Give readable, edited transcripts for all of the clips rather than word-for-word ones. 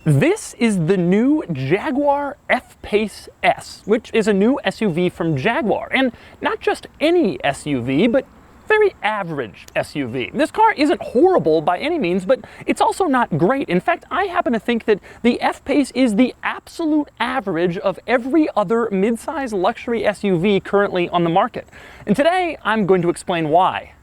This is the new Jaguar F-Pace S, which is a new SUV from Jaguar. And not just any SUV, but very average SUV. This car isn't horrible by any means, but it's also not great. In fact, I happen to think that the F-Pace is the absolute average of every other midsize luxury SUV currently on the market. And today, I'm going to explain why.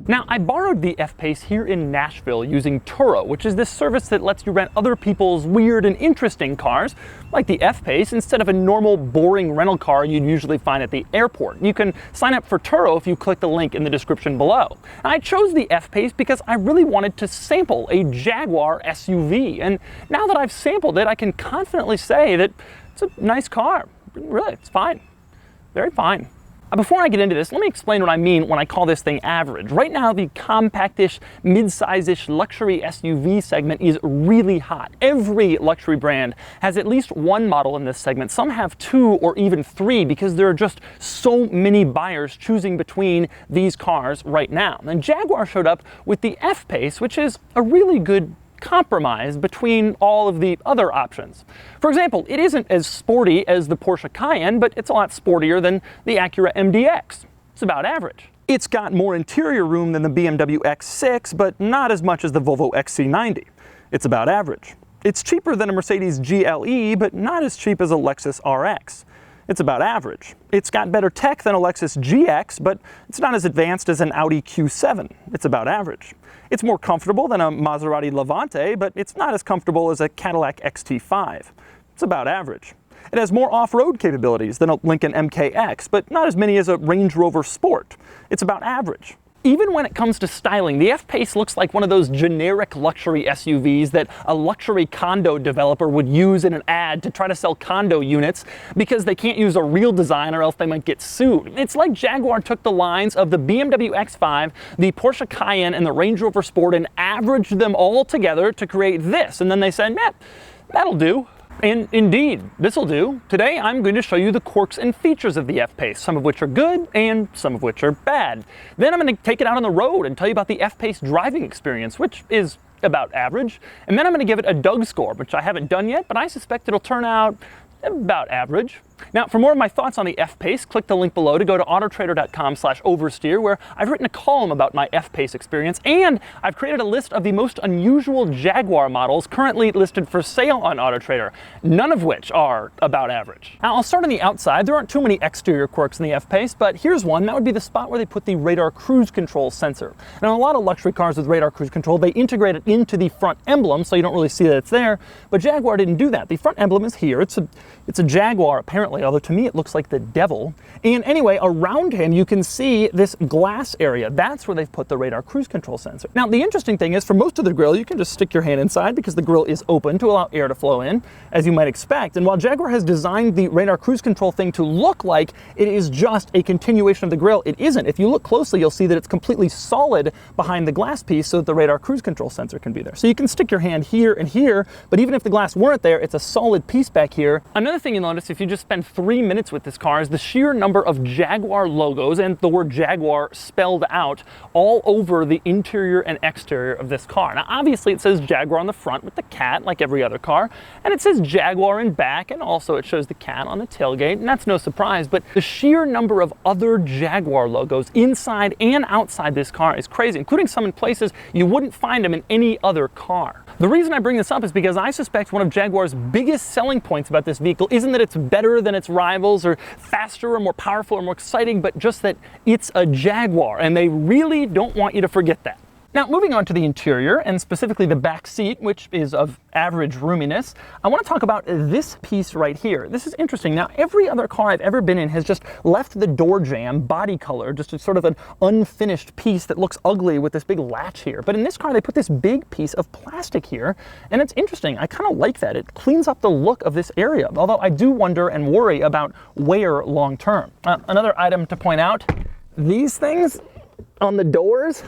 Now, I borrowed the F-Pace here in Nashville using Turo, which is this service that lets you rent other people's weird and interesting cars, like the F-Pace, instead of a normal, boring rental car you'd usually find at the airport. You can sign up for Turo if you click the link in the description below. And I chose the F-Pace because I really wanted to sample a Jaguar SUV, and now that I've sampled it, I can confidently say that it's a nice car. Really, it's fine. Very fine. Before I get into this, let me explain what I mean when I call this thing average. Right now, the compactish, mid-size-ish luxury SUV segment is really hot. Every luxury brand has at least one model in this segment. Some have two or even three because there are just so many buyers choosing between these cars right now. And Jaguar showed up with the F-Pace, which is a really good compromise between all of the other options. For example, it isn't as sporty as the Porsche Cayenne, but it's a lot sportier than the Acura MDX. It's about average. It's got more interior room than the BMW X6, but not as much as the Volvo XC90. It's about average. It's cheaper than a Mercedes GLE, but not as cheap as a Lexus RX. It's about average. It's got better tech than a Lexus GX, but it's not as advanced as an Audi Q7. It's about average. It's more comfortable than a Maserati Levante, but it's not as comfortable as a Cadillac XT5. It's about average. It has more off-road capabilities than a Lincoln MKX, but not as many as a Range Rover Sport. It's about average. Even when it comes to styling, the F-Pace looks like one of those generic luxury SUVs that a luxury condo developer would use in an ad to try to sell condo units because they can't use a real design or else they might get sued. It's like Jaguar took the lines of the BMW X5, the Porsche Cayenne, and the Range Rover Sport and averaged them all together to create this. And then they said, "Nah, that'll do." And indeed, this'll do. Today, I'm going to show you the quirks and features of the F-Pace, some of which are good and some of which are bad. Then I'm going to take it out on the road and tell you about the F-Pace driving experience, which is about average. And then I'm going to give it a Doug score, which I haven't done yet, but I suspect it'll turn out about average. Now, for more of my thoughts on the F-Pace, click the link below to go to autotrader.com/oversteer, where I've written a column about my F-Pace experience, and I've created a list of the most unusual Jaguar models currently listed for sale on AutoTrader, none of which are about average. Now, I'll start on the outside. There aren't too many exterior quirks in the F-Pace, but here's one. That would be the spot where they put the radar cruise control sensor. Now, a lot of luxury cars with radar cruise control, they integrate it into the front emblem, so you don't really see that it's there, but Jaguar didn't do that. The front emblem is here. It's a Jaguar, apparently, although to me it looks like the devil. And anyway, around him you can see this glass area. That's where they've put the radar cruise control sensor. Now, the interesting thing is, for most of the grille, you can just stick your hand inside because the grille is open to allow air to flow in, as you might expect. And while Jaguar has designed the radar cruise control thing to look like it is just a continuation of the grille, it isn't. If you look closely, you'll see that it's completely solid behind the glass piece so that the radar cruise control sensor can be there. So you can stick your hand here and here, but even if the glass weren't there, it's a solid piece back here. Another thing you'll notice if you just spend 3 minutes with this car is the sheer number of Jaguar logos and the word Jaguar spelled out all over the interior and exterior of this car. Now, obviously it says Jaguar on the front with the cat like every other car, and it says Jaguar in back, and also it shows the cat on the tailgate, and that's no surprise, but the sheer number of other Jaguar logos inside and outside this car is crazy, including some in places you wouldn't find them in any other car. The reason I bring this up is because I suspect one of Jaguar's biggest selling points about this vehicle isn't that it's better than its rivals or faster or more powerful or more exciting, but just that it's a Jaguar, and they really don't want you to forget that. Now, moving on to the interior, and specifically the back seat, which is of average roominess, I want to talk about this piece right here. This is interesting. Now, every other car I've ever been in has just left the door jamb body color, just a sort of an unfinished piece that looks ugly with this big latch here. But in this car, they put this big piece of plastic here, and it's interesting. I kind of like that. It cleans up the look of this area, although I do wonder and worry about wear long term. Another item to point out, these things on the doors,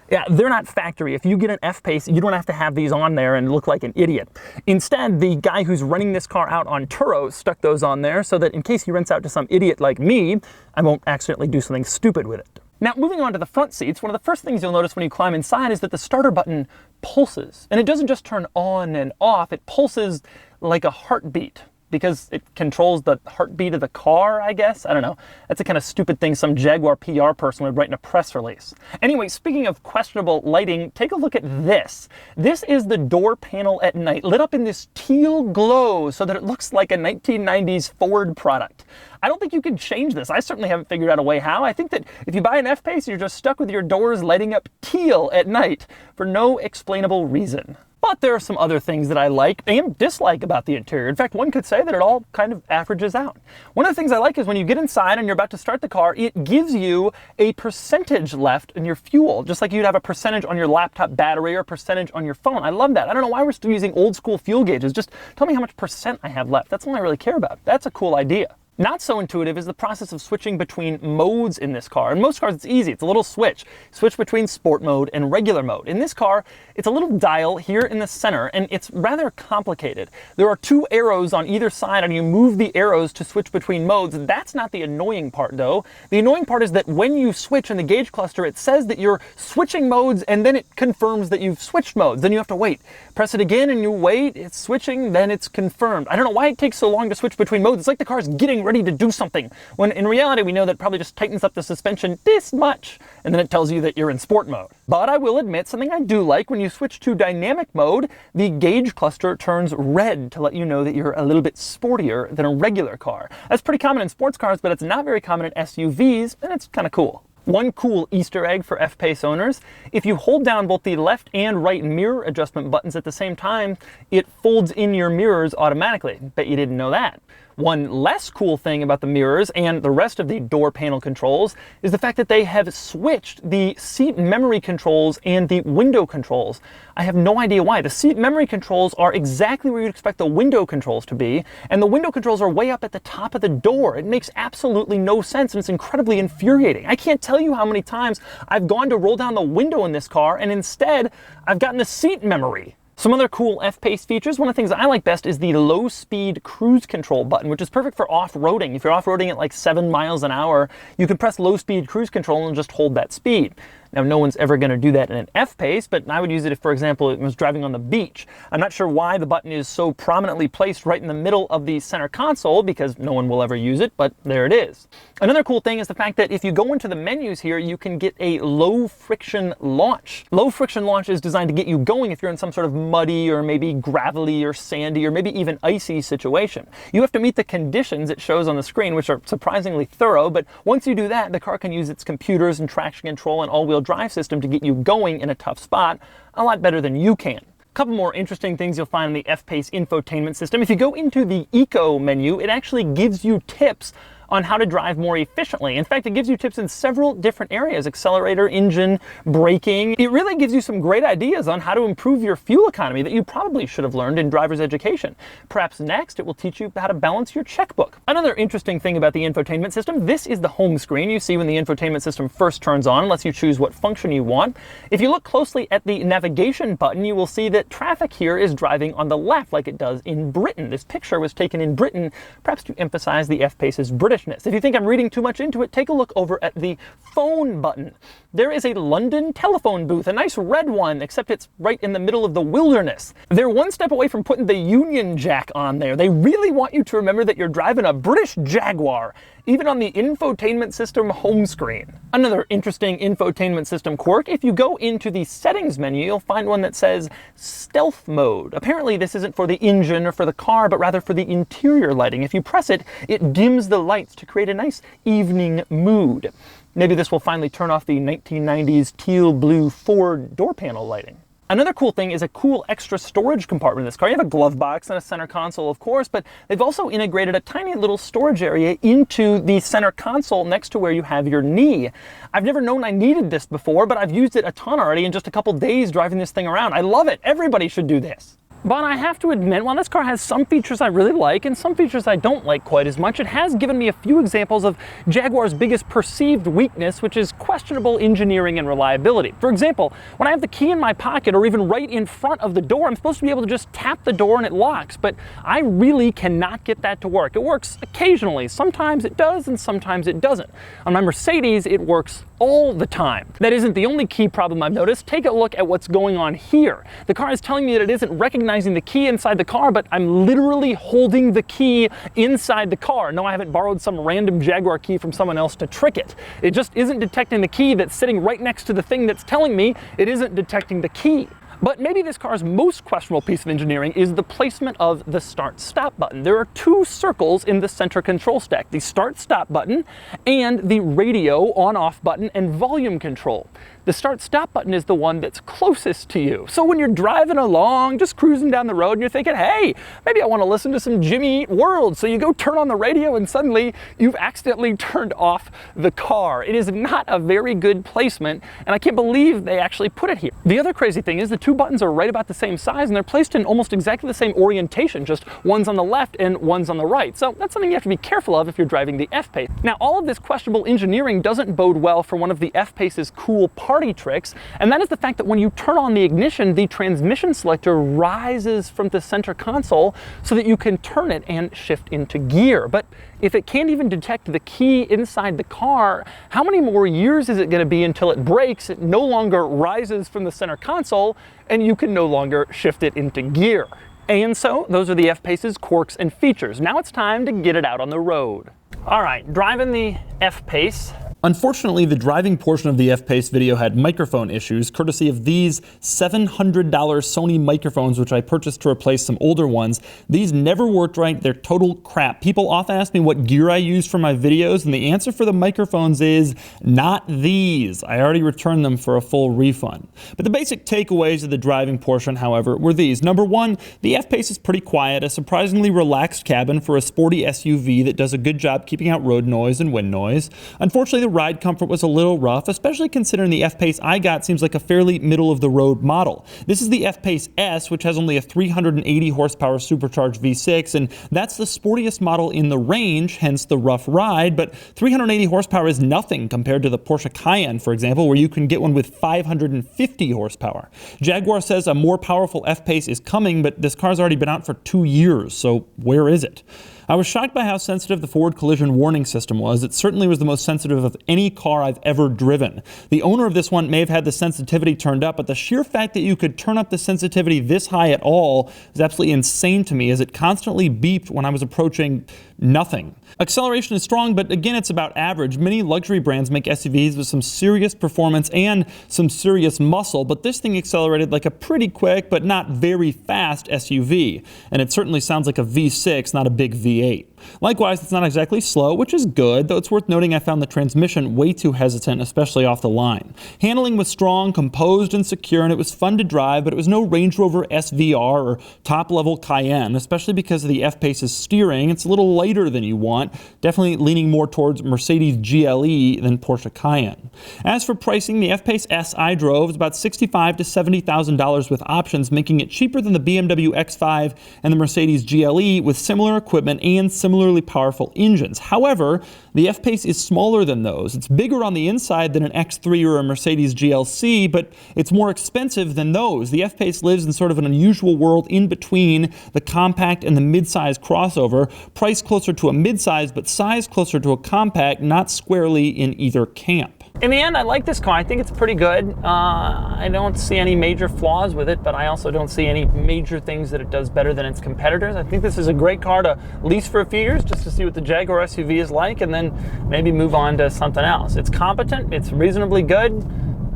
yeah, they're not factory. If you get an F-Pace, you don't have to have these on there and look like an idiot. Instead, the guy who's running this car out on Turo stuck those on there so that in case he rents out to some idiot like me, I won't accidentally do something stupid with it. Now, moving on to the front seats, one of the first things you'll notice when you climb inside is that the starter button pulses. And it doesn't just turn on and off, it pulses like a heartbeat, because it controls the heartbeat of the car, I guess? I don't know. That's a kind of stupid thing some Jaguar PR person would write in a press release. Anyway, speaking of questionable lighting, take a look at this. This is the door panel at night, lit up in this teal glow so that it looks like a 1990s Ford product. I don't think you can change this. I certainly haven't figured out a way how. I think that if you buy an F-Pace, you're just stuck with your doors lighting up teal at night for no explainable reason. But there are some other things that I like and dislike about the interior. In fact, one could say that it all kind of averages out. One of the things I like is when you get inside and you're about to start the car, it gives you a percentage left in your fuel, just like you'd have a percentage on your laptop battery or a percentage on your phone. I love that. I don't know why we're still using old school fuel gauges. Just tell me how much percent I have left. That's all I really care about. That's a cool idea. Not so intuitive is the process of switching between modes in this car. In most cars, it's easy. It's a little switch. Switch between sport mode and regular mode. In this car, it's a little dial here in the center, and it's rather complicated. There are two arrows on either side, and you move the arrows to switch between modes. That's not the annoying part, though. The annoying part is that when you switch in the gauge cluster, it says that you're switching modes, and then it confirms that you've switched modes. Then you have to wait. Press it again, and you wait. It's switching, then it's confirmed. I don't know why it takes so long to switch between modes. It's like the car's getting ready to do something, when in reality we know that it probably just tightens up the suspension this much, and then it tells you that you're in sport mode. But I will admit, something I do like, when you switch to dynamic mode, the gauge cluster turns red to let you know that you're a little bit sportier than a regular car. That's pretty common in sports cars, but it's not very common in SUVs, and it's kind of cool. One cool Easter egg for F-Pace owners, if you hold down both the left and right mirror adjustment buttons at the same time, it folds in your mirrors automatically. Bet you didn't know that. One less cool thing about the mirrors and the rest of the door panel controls is the fact that they have switched the seat memory controls and the window controls. I have no idea why. The seat memory controls are exactly where you'd expect the window controls to be, and the window controls are way up at the top of the door. It makes absolutely no sense, and it's incredibly infuriating. I can't tell you how many times I've gone to roll down the window in this car, and instead I've gotten the seat memory. Some other cool F-Pace features, one of the things I like best is the low-speed cruise control button, which is perfect for off-roading. If you're off-roading at like 7 miles an hour, you can press low-speed cruise control and just hold that speed. Now, no one's ever going to do that in an F-Pace, but I would use it if, for example, it was driving on the beach. I'm not sure why the button is so prominently placed right in the middle of the center console, because no one will ever use it, but there it is. Another cool thing is the fact that if you go into the menus here, you can get a low-friction launch. Low-friction launch is designed to get you going if you're in some sort of muddy or maybe gravelly or sandy or maybe even icy situation. You have to meet the conditions it shows on the screen, which are surprisingly thorough, but once you do that, the car can use its computers and traction control and all-wheel drive system to get you going in a tough spot a lot better than you can. A couple more interesting things you'll find in the F-Pace infotainment system. If you go into the Eco menu, it actually gives you tips on how to drive more efficiently. In fact, it gives you tips in several different areas: accelerator, engine, braking. It really gives you some great ideas on how to improve your fuel economy that you probably should have learned in driver's education. Perhaps next, it will teach you how to balance your checkbook. Another interesting thing about the infotainment system, this is the home screen you see when the infotainment system first turns on, lets you choose what function you want. If you look closely at the navigation button, you will see that traffic here is driving on the left like it does in Britain. This picture was taken in Britain, perhaps to emphasize the F-Pace's British. If you think I'm reading too much into it, take a look over at the phone button. There is a London telephone booth, a nice red one, except it's right in the middle of the wilderness. They're one step away from putting the Union Jack on there. They really want you to remember that you're driving a British Jaguar, even on the infotainment system home screen. Another interesting infotainment system quirk, if you go into the settings menu, you'll find one that says stealth mode. Apparently this isn't for the engine or for the car, but rather for the interior lighting. If you press it, it dims the lights to create a nice evening mood. Maybe this will finally turn off the 1990s teal blue Ford door panel lighting. Another cool thing is a cool extra storage compartment in this car. You have a glove box and a center console, of course, but they've also integrated a tiny little storage area into the center console next to where you have your knee. I've never known I needed this before, but I've used it a ton already in just a couple days driving this thing around. I love it. Everybody should do this. But I have to admit, while this car has some features I really like and some features I don't like quite as much, it has given me a few examples of Jaguar's biggest perceived weakness, which is questionable engineering and reliability. For example, when I have the key in my pocket or even right in front of the door, I'm supposed to be able to just tap the door and it locks, but I really cannot get that to work. It works occasionally. Sometimes it does and sometimes it doesn't. On my Mercedes, it works all the time. That isn't the only key problem I've noticed. Take a look at what's going on here. The car is telling me that it isn't recognizing the key inside the car, but I'm literally holding the key inside the car. No, I haven't borrowed some random Jaguar key from someone else to trick it. It just isn't detecting the key that's sitting right next to the thing that's telling me it isn't detecting the key. But maybe this car's most questionable piece of engineering is the placement of the start-stop button. There are two circles in the center control stack, the start-stop button and the radio on-off button and volume control. The start-stop button is the one that's closest to you. So when you're driving along, just cruising down the road and you're thinking, hey, maybe I want to listen to some Jimmy Eat World. So you go turn on the radio and suddenly you've accidentally turned off the car. It is not a very good placement, and I can't believe they actually put it here. The other crazy thing is the two buttons are right about the same size and they're placed in almost exactly the same orientation, just one's on the left and one's on the right. So that's something you have to be careful of if you're driving the F-Pace. Now, all of this questionable engineering doesn't bode well for one of the F-Pace's cool party tricks, and that is the fact that when you turn on the ignition, the transmission selector rises from the center console so that you can turn it and shift into gear. But if it can't even detect the key inside the car, how many more years is it going to be until it breaks, it no longer rises from the center console, and you can no longer shift it into gear? And so those are the F-Pace's quirks and features. Now it's time to get it out on the road. All right, driving the F-Pace. Unfortunately, the driving portion of the F-Pace video had microphone issues, courtesy of these $700 Sony microphones, which I purchased to replace some older ones. These never worked right. They're total crap. People often ask me what gear I use for my videos, and the answer for the microphones is not these. I already returned them for a full refund. But the basic takeaways of the driving portion, however, were these. Number one, the F-Pace is pretty quiet, a surprisingly relaxed cabin for a sporty SUV that does a good job keeping out road noise and wind noise. Unfortunately, the ride comfort was a little rough, especially considering the F-Pace I got seems like a fairly middle-of-the-road model. This is the F-Pace S, which has only a 380 horsepower supercharged V6, and that's the sportiest model in the range, hence the rough ride, but 380 horsepower is nothing compared to the Porsche Cayenne, for example, where you can get one with 550 horsepower. Jaguar says a more powerful F-Pace is coming, but this car's already been out for 2 years, so where is it? I was shocked by how sensitive the forward collision warning system was. It certainly was the most sensitive of any car I've ever driven. The owner of this one may have had the sensitivity turned up, but the sheer fact that you could turn up the sensitivity this high at all is absolutely insane to me, as it constantly beeped when I was approaching nothing. Acceleration is strong, but again, it's about average. Many luxury brands make SUVs with some serious performance and some serious muscle, but this thing accelerated like a pretty quick but not very fast SUV, and it certainly sounds like a V6, not a big V8. Likewise, it's not exactly slow, which is good, though it's worth noting I found the transmission way too hesitant, especially off the line. Handling was strong, composed, and secure, and it was fun to drive, but it was no Range Rover SVR or top-level Cayenne, especially because of the F-Pace's steering. It's a little lighter than you want, definitely leaning more towards Mercedes GLE than Porsche Cayenne. As for pricing, the F-Pace S I drove is about $65,000 to $70,000 with options, making it cheaper than the BMW X5 and the Mercedes GLE with similar equipment and similarly powerful engines. However, the F-Pace is smaller than those. It's bigger on the inside than an X3 or a Mercedes GLC, but it's more expensive than those. The F-Pace lives in sort of an unusual world in between the compact and the midsize crossover, priced closer to a midsize but sized closer to a compact, not squarely in either camp. In the end, I like this car. I think it's pretty good. I don't see any major flaws with it, but I also don't see any major things that it does better than its competitors. I think this is a great car to lease for a few years just to see what the Jaguar SUV is like, and then maybe move on to something else. It's competent, it's reasonably good.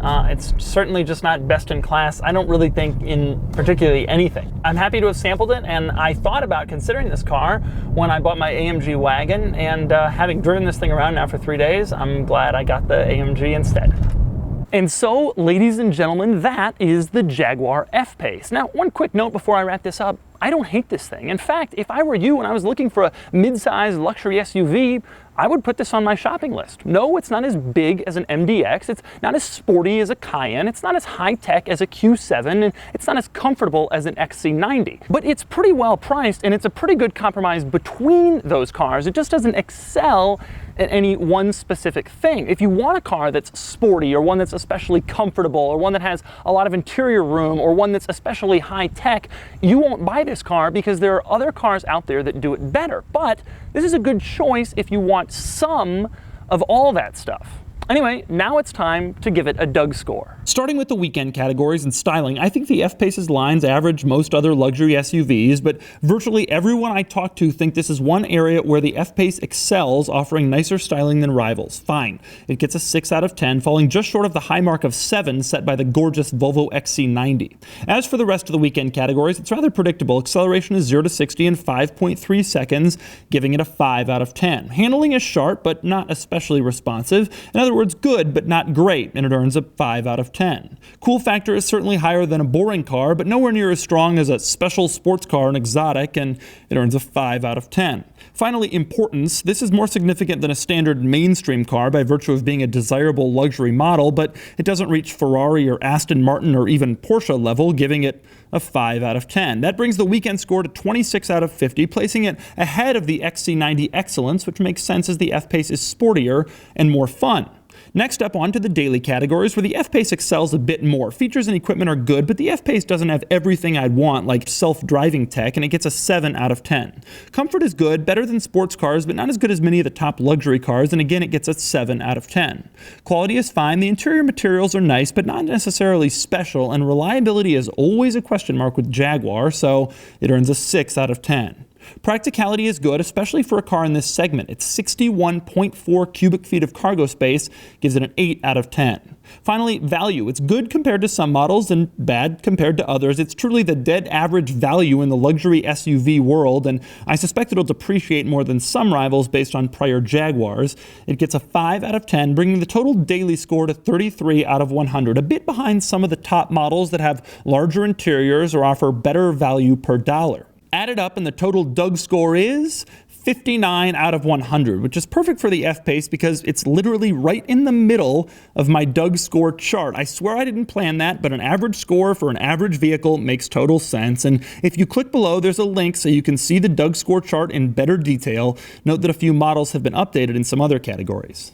It's certainly just not best in class, I don't really think, in particularly anything. I'm happy to have sampled it, and I thought about considering this car when I bought my AMG wagon, and having driven this thing around now for 3 days, I'm glad I got the AMG instead. And so, ladies and gentlemen, that is the Jaguar F-Pace. Now, one quick note before I wrap this up. I don't hate this thing. In fact, if I were you and I was looking for a mid-size luxury SUV, I would put this on my shopping list. No, it's not as big as an MDX, it's not as sporty as a Cayenne, it's not as high-tech as a Q7, and it's not as comfortable as an XC90. But it's pretty well priced, and it's a pretty good compromise between those cars. It just doesn't excel at any one specific thing. If you want a car that's sporty, or one that's especially comfortable, or one that has a lot of interior room, or one that's especially high-tech, you won't buy this car because there are other cars out there that do it better. But this is a good choice if you want some of all that stuff. Anyway, now it's time to give it a Doug score. Starting with the weekend categories and styling, I think the F-Pace's lines average most other luxury SUVs, but virtually everyone I talk to think this is one area where the F-Pace excels, offering nicer styling than rivals. Fine. It gets a 6 out of 10, falling just short of the high mark of 7 set by the gorgeous Volvo XC90. As for the rest of the weekend categories, it's rather predictable. Acceleration is 0 to 60 in 5.3 seconds, giving it a 5 out of 10. Handling is sharp, but not especially responsive. In other words, good, but not great, and it earns a 5 out of 10. Cool factor is certainly higher than a boring car, but nowhere near as strong as a special sports car and exotic, and it earns a 5 out of 10. Finally, importance. This is more significant than a standard mainstream car by virtue of being a desirable luxury model, but it doesn't reach Ferrari or Aston Martin or even Porsche level, giving it a 5 out of 10. That brings the weekend score to 26 out of 50, placing it ahead of the XC90 Excellence, which makes sense as the F-Pace is sportier and more fun. Next up, on to the daily categories, where the F-Pace excels a bit more. Features and equipment are good, but the F-Pace doesn't have everything I'd want, like self-driving tech, and it gets a 7 out of 10. Comfort is good, better than sports cars, but not as good as many of the top luxury cars, and again, it gets a 7 out of 10. Quality is fine, the interior materials are nice, but not necessarily special, and reliability is always a question mark with Jaguar, so it earns a 6 out of 10. Practicality is good, especially for a car in this segment. It's 61.4 cubic feet of cargo space, gives it an 8 out of 10. Finally, value. It's good compared to some models and bad compared to others. It's truly the dead average value in the luxury SUV world, and I suspect it'll depreciate more than some rivals based on prior Jaguars. It gets a 5 out of 10, bringing the total daily score to 33 out of 100, a bit behind some of the top models that have larger interiors or offer better value per dollar. Added up, and the total Doug score is 59 out of 100, which is perfect for the F-Pace because it's literally right in the middle of my Doug score chart. I swear I didn't plan that, but an average score for an average vehicle makes total sense. And if you click below, there's a link so you can see the Doug score chart in better detail. Note that a few models have been updated in some other categories.